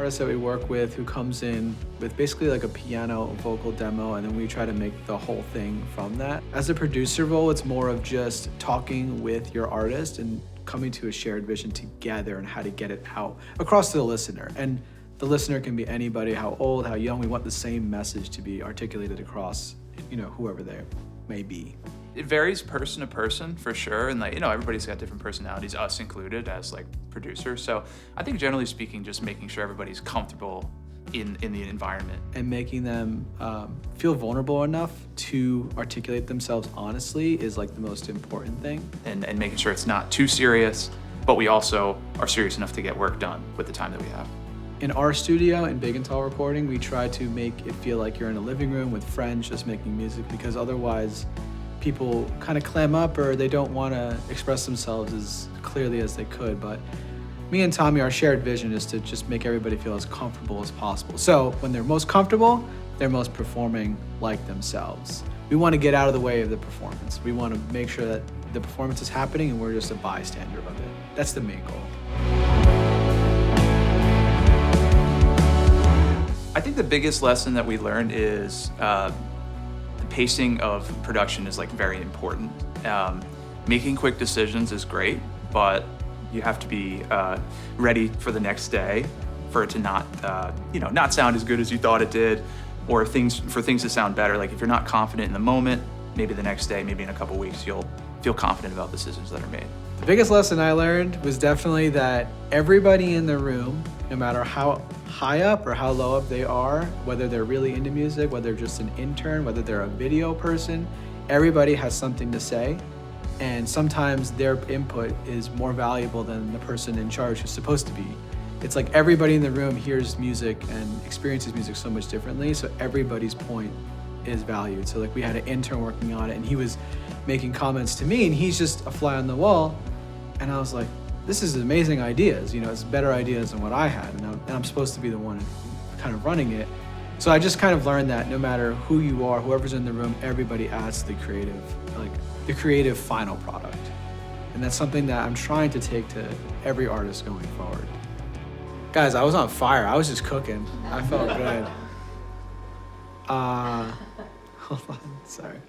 artist that we work with who comes in with basically like a piano vocal demo, and then we try to make the whole thing from that. As a producer role, it's more of just talking with your artist and coming to a shared vision together and how to get it out across to the listener. And the listener can be anybody, how old, how young. We want the same message to be articulated across, whoever they may be. It varies person to person for sure, and everybody's got different personalities, us included as producers. So I think generally speaking, just making sure everybody's comfortable in the environment and making them feel vulnerable enough to articulate themselves honestly is the most important thing. And making sure it's not too serious, but we also are serious enough to get work done with the time that we have. In our studio, in Big and Tall Recording, we try to make it feel like you're in a living room with friends just making music, because otherwise people kind of clam up or they don't want to express themselves as clearly as they could. But me and Tommy, our shared vision is to just make everybody feel as comfortable as possible. So when they're most comfortable, they're most performing like themselves. We want to get out of the way of the performance. We want to make sure that the performance is happening and we're just a bystander of it. That's the main goal. I think the biggest lesson that we learned is the pacing of production is very important. Making quick decisions is great, but you have to be ready for the next day for it to not sound as good as you thought it did, or for things to sound better. If you're not confident in the moment, maybe the next day, maybe in a couple weeks, you'll feel confident about decisions that are made. The biggest lesson I learned was definitely that everybody in the room, no matter how high up or how low up they are, whether they're really into music, whether they're just an intern, whether they're a video person, everybody has something to say. And sometimes their input is more valuable than the person in charge who's supposed to be. It's everybody in the room hears music and experiences music so much differently, so everybody's point is valued. So we had an intern working on it, and he was making comments to me, and he's just a fly on the wall. And I was like, this is amazing ideas. It's better ideas than what I had, and I'm supposed to be the one kind of running it. So I just kind of learned that no matter who you are, whoever's in the room, everybody adds the creative final product. And that's something that I'm trying to take to every artist going forward. Guys, I was on fire. I was just cooking. I felt good. Hold on, sorry.